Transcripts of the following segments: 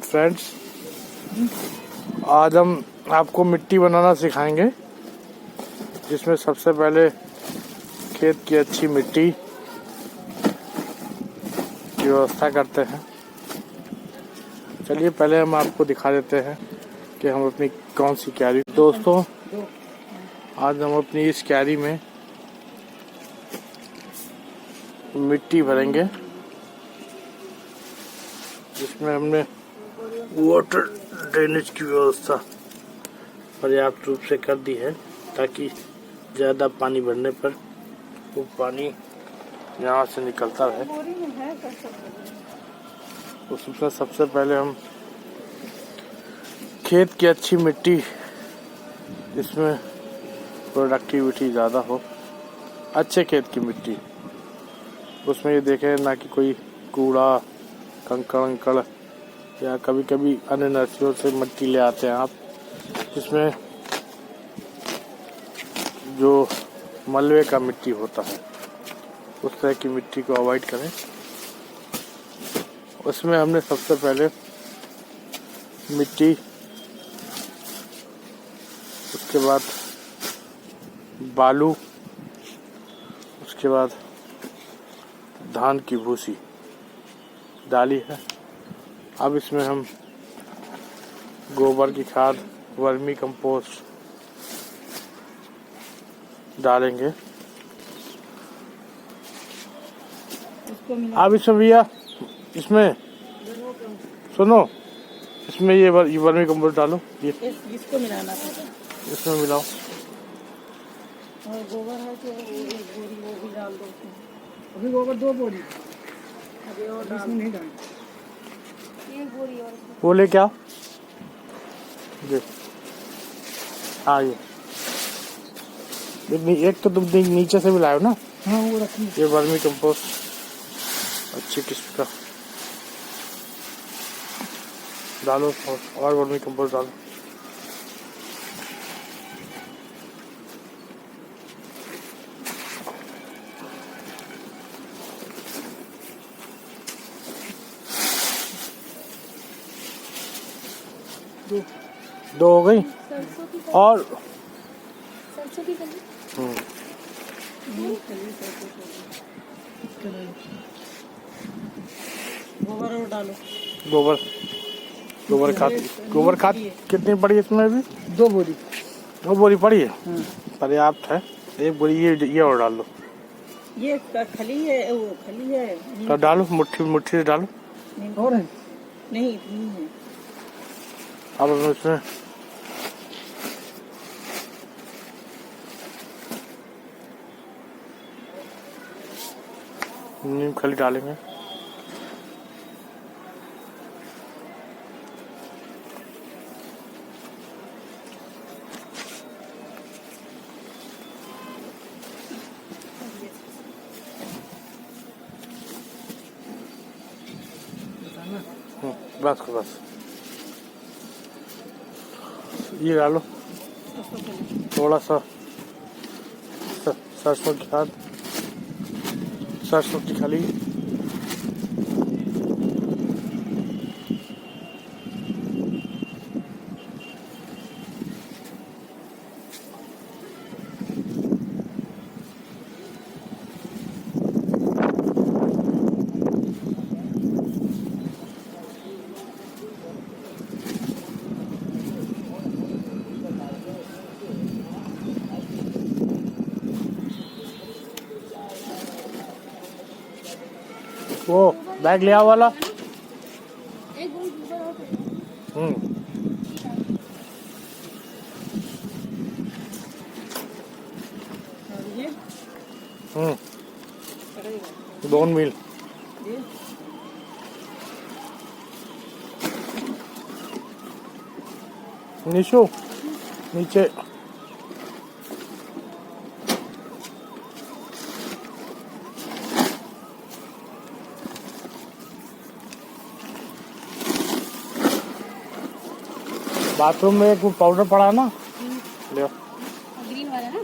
Friends, आज हम आपको मिट्टी बनाना सिखाएंगे, जिसमें सबसे पहले खेत की अच्छी मिट्टी की व्यवस्था करते हैं। चलिए पहले हम आपको दिखा देते हैं कि हम अपनी कौन सी क्यारी। दोस्तों, आज हम अपनी इस क्यारी में मिट्टी भरेंगे, जिसमें हमने वाटर ड्रेनेज की व्यवस्था पर्याप्त रूप से कर दी है, ताकि ज़्यादा पानी भरने पर वो पानी यहाँ से निकलता रहे। उसमें सबसे पहले हम खेत की अच्छी मिट्टी, जिसमें प्रोडक्टिविटी ज़्यादा हो, अच्छे खेत की मिट्टी, उसमें ये देखें ना कि कोई कूड़ा कंकड़ या कभी कभी अन्य नर्सरियों से मिट्टी ले आते हैं आप, जिसमें जो मलबे का मिट्टी होता है, उस तरह की मिट्टी को अवॉइड करें। उसमें हमने सबसे पहले मिट्टी, उसके बाद बालू, उसके बाद धान की भूसी डाली है। अब इसमें हम गोबर की खाद, वर्मी कंपोस्ट डालेंगे। अब इसमें भैया, इसमें सुनो, इसमें ये वर्मी कंपोस्ट डालो, ये इसको मिलाना है, इसमें मिलाओ। और गोबर है तो एक बोरी वो भी डाल दो। अभी गोबर 2 बोरी, अभी और डाल नहीं डाल, एक बोरी और वो ले क्या ये, हाँ ये एक तो तुम नीचे से भी लाओ ना। हाँ वो रखनी। ये वर्मी कंपोस्ट अच्छी किस्म का डालो, और वर्मी कंपोस्ट डालो। दो हो गई, और सरसों की कली। गोबर और डालो। गोबर खाद कितनी पड़ी है इसमें? अभी 2 बोरी। 2 बोरी पड़ी है, पर्याप्त है। 1 बोरी ये और डाल दो। ये खली है, वो खली है तो डालो, मुट्ठी से डालो। और है नहीं, इतनी है। अब हम इसमें नीम खली डालेंगे। बस ये डालो, थोड़ा सा सरसों की खाद, सरसों की खली, वो बैग लिया वाला। एक बोरी गोबर और बोन मिल निशु नीचे। बाथरूम में एक पाउडर पड़ा ना, ले ग्रीन वाला ना।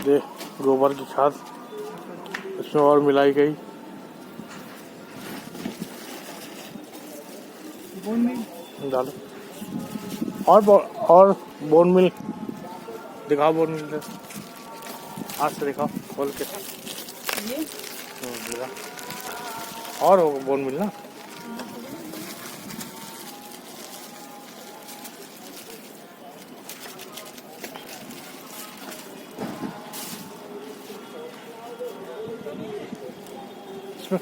दे गोबर की खाद इसमें और मिलाई गई। बोन मिल डालो और बोन मिल दिखाओ, बोन मिल हाथ से दिखाओ खोल के। ये दिखा। और होगा बोन मिल ना। इसमें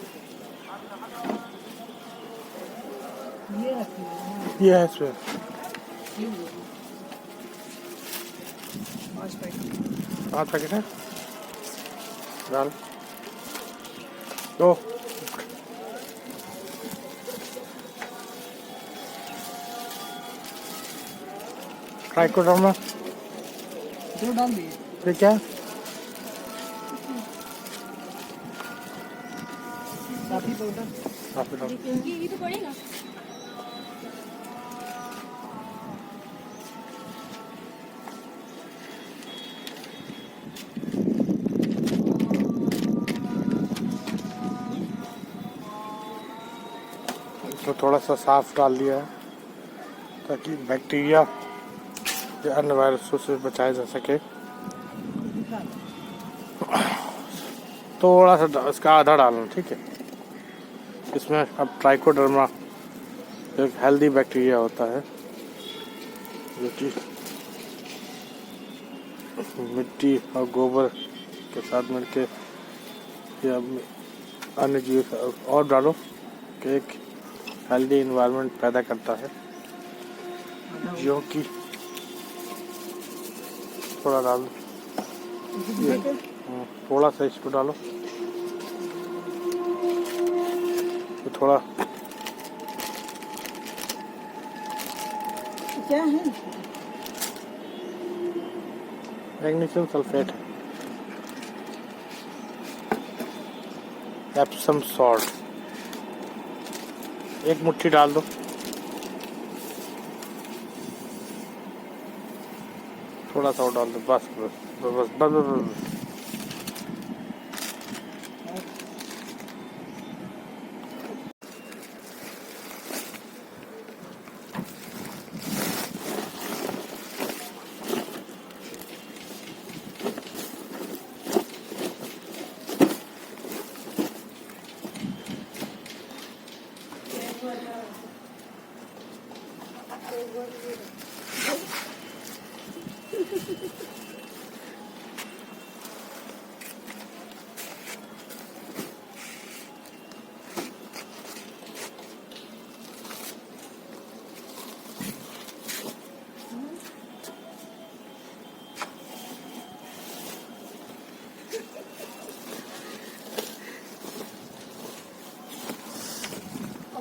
ये रखी है ये है इसमें 5 पैकेट। 5 पैकेट है। डाल दो। ट्राइकोडर्मा दो डाल दिए। ये क्या है? काफी पाउडर काफी डाल। ये तो पड़ेगा। इसमें थोड़ा सा साफ डाल दिया है ताकि बैक्टीरिया या अन्य वायरसों से बचाया जा सके। थोड़ा सा इसका आधा डालना, ठीक है। इसमें अब ट्राइकोडर्मा एक हेल्दी बैक्टीरिया होता है जो कि मिट्टी और गोबर के साथ मिलके या अन्य जीव और डालो कि एक हेल्दी इन्वायरमेंट पैदा करता है। जो कि थोड़ा डाल दो, थोड़ा सा इसको डालो तो थोड़ा क्या है? मैग्नीशियम सल्फेट है। एप्सम सॉल्ट एक मुट्ठी डाल दो। थोड़ा सा और डाल दो, बस बस बस बस बस, बस, बस।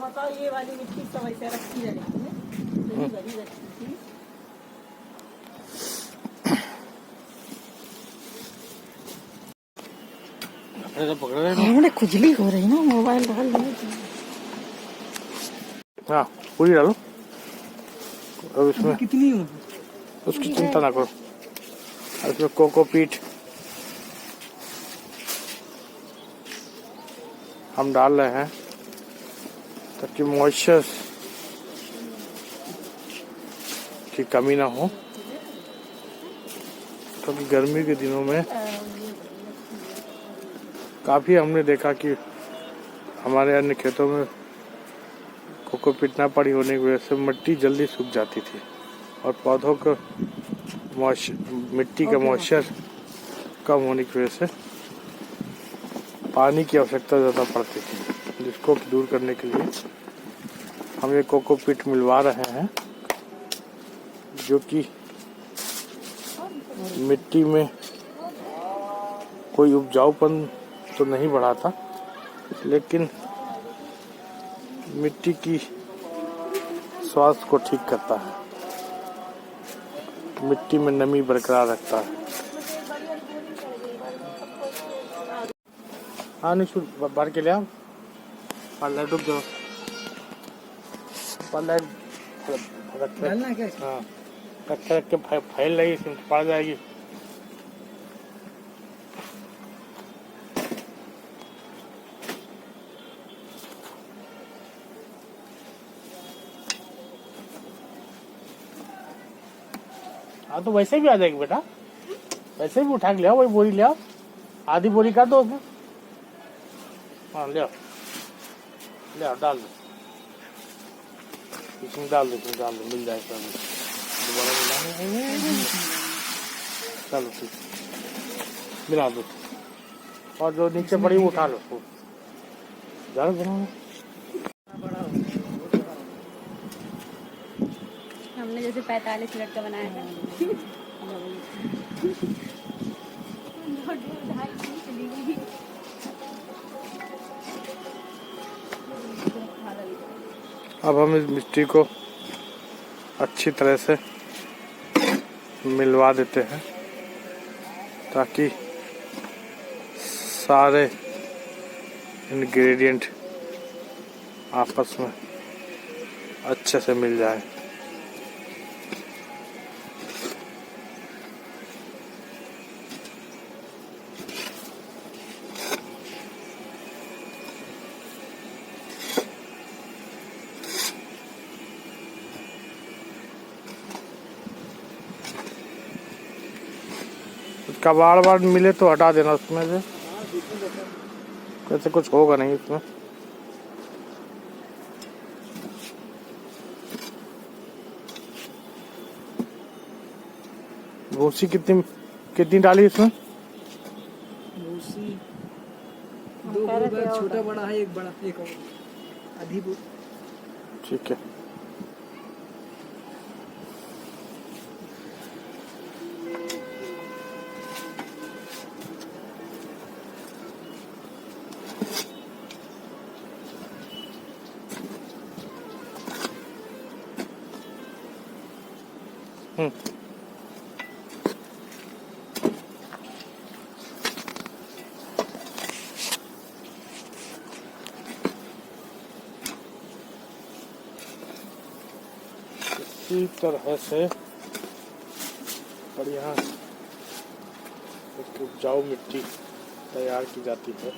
बताओ ये वाली मिट्टी सब ऐसे रखी रहती है, सही भरी रखी थी। पकड़ रहे बड़े खुजली हो रही ना, मोबाइल डाल दिए। हाँ पूरी डालो। अब इसमें कितनी हो? उसकी चिंता ना करो। अब इसमें कोकोपीट हम डाल रहे हैं ताकि मॉइस्चर की कमी ना हो, क्योंकि गर्मी के दिनों में काफ़ी हमने देखा कि हमारे अन्य खेतों में कोकोपीट ना पड़ी होने की वजह से मिट्टी जल्दी सूख जाती थी और पौधों को मिट्टी का मॉइस्चर कम होने की वजह से पानी की आवश्यकता ज़्यादा पड़ती थी, जिसको दूर करने के लिए हम ये कोकोपीट मिलवा रहे हैं, जो कि मिट्टी में कोई उपजाऊपन तो नहीं बढ़ाता, लेकिन मिट्टी की स्वास्थ्य को ठीक करता है, मिट्टी में नमी बरकरार रखता है। हाँ निशु भर के ले आओ, लाइट डूब जाओ, लाइट रख डालना क्या? हाँ रख के फैल रही पड़ जाएगी। हाँ तो वैसे भी आ जाएगी बेटा, वैसे भी उठा के ले आओ, वही बोरी ले आओ, आधी बोरी कर दो उसमें। हाँ ले आओ, ले आओ, डाल दो इसमें, डाल दो इसमें, डाल दो, मिल जाएगा दोबारा मिलाने। चलो ठीक, मिला दो, और जो नीचे पड़ी वो उठा लो, जाओ बनाओ। हमने जैसे 45 मिनट का बनाया था। अब हम इस मिट्टी को अच्छी तरह से मिलवा देते हैं ताकि सारे इंग्रेडिएंट आपस में अच्छे से मिल जाए। उसका बार बार मिले तो हटा देना उसमें से, कैसे कुछ होगा नहीं इसमें। भूसी कितनी कितनी डाली इसमें? भूसी दो गोबर, छोटा बड़ा है, एक बड़ा, एक और आधी बोरी। ठीक है। इसी तरह से बढ़िया एक उपजाऊ मिट्टी तैयार की जाती है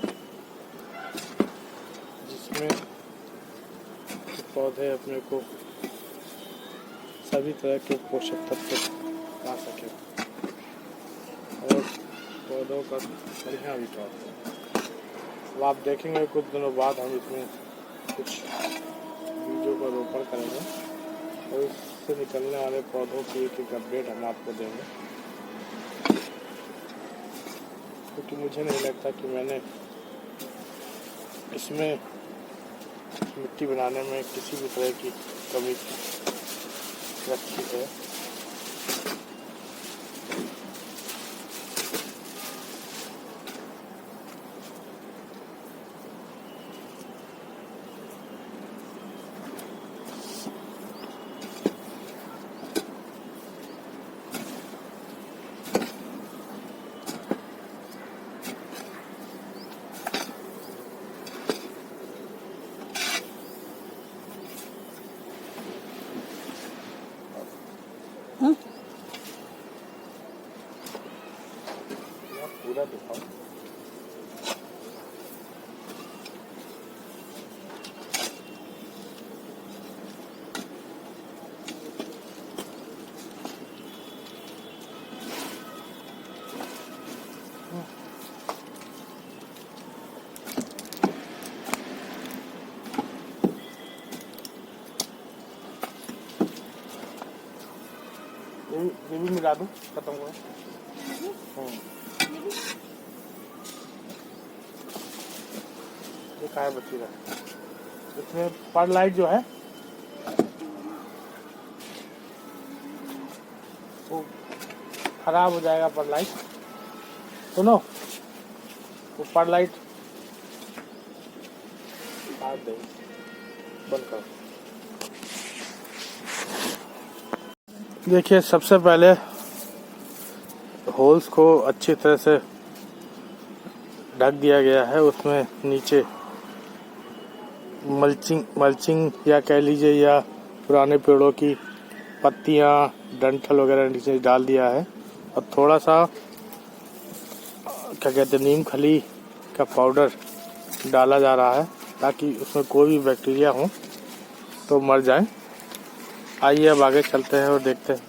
जिसमें पौधे अपने को सभी तरह के पोषक तत्व पा सके और पौधों का बढ़िया विकास हो। अब आप देखेंगे कुछ दिनों बाद हम इसमें कुछ बीजों का रोपण करेंगे और इससे निकलने वाले पौधों की एक अपडेट हम आपको देंगे, क्योंकि मुझे नहीं लगता कि मैंने इसमें मिट्टी बनाने में किसी भी तरह की कमी रखी है। पूरा दिखाओ। ये भी मिला दूं, खत्म हुआ। ये कहाँ है बच्ची का? इसमें पर लाइट जो है वो खराब हो जाएगा। पर लाइट सुनो, वो पर लाइट काट दे, बंद करो। देखिए, सबसे पहले होल्स को अच्छी तरह से ढक दिया गया है। उसमें नीचे मल्चिंग या कह लीजिए या पुराने पेड़ों की पत्तियां, डंठल वगैरह नीचे डाल दिया है और थोड़ा सा क्या कहते हैं नीम खली का पाउडर डाला जा रहा है ताकि उसमें कोई भी बैक्टीरिया हो तो मर जाए। आइए अब आगे चलते हैं और देखते हैं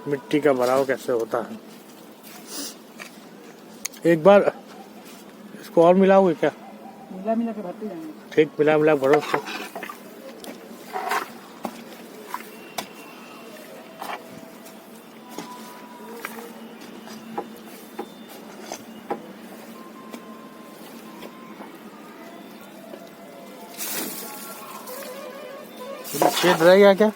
मिट्टी का भराव कैसे होता है। एक बार इसको और मिलाओगे क्या? मिला मिला के भरते जाएंगे। ठीक, मिला मिला भरो उसको। छेद रह गया क्या?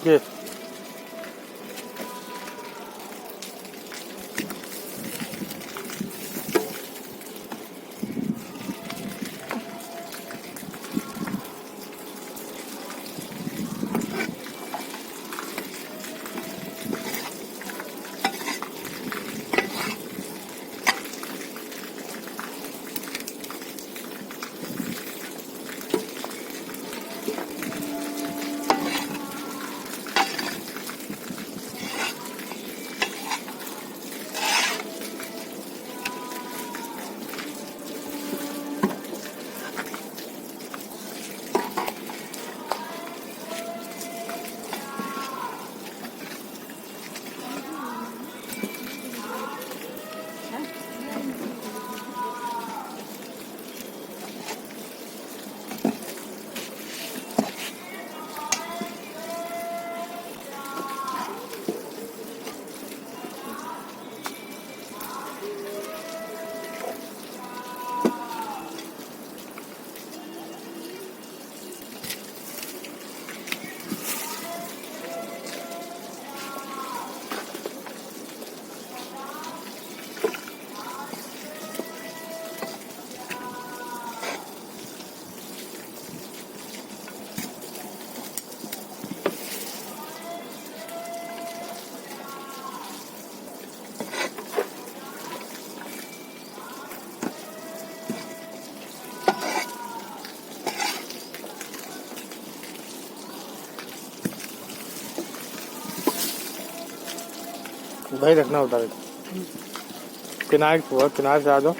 ये उधर ही रखना, उधर किनारे से आ जाओ।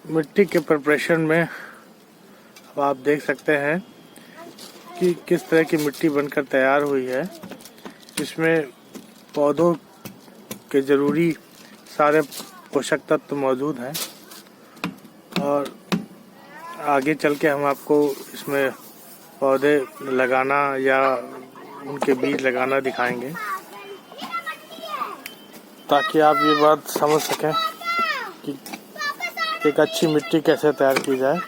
मिट्टी के प्रिपरेशन में अब आप देख सकते हैं कि किस तरह की मिट्टी बनकर तैयार हुई है। इसमें पौधों के ज़रूरी सारे पोषक तत्व मौजूद हैं और आगे चल के हम आपको इसमें पौधे लगाना या उनके बीज लगाना दिखाएंगे, ताकि आप ये बात समझ सकें कि एक अच्छी मिट्टी कैसे तैयार की जाए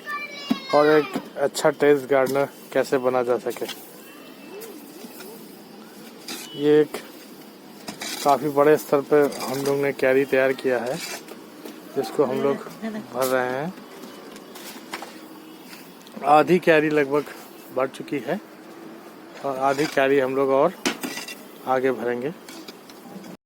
और एक अच्छा टेरेस गार्डनर कैसे बना जा सके। ये एक काफ़ी बड़े स्तर पर हम लोग ने क्यारी तैयार किया है, जिसको हम लोग भर रहे हैं। आधी क्यारी लगभग भर चुकी है और आधी क्यारी हम लोग और आगे भरेंगे।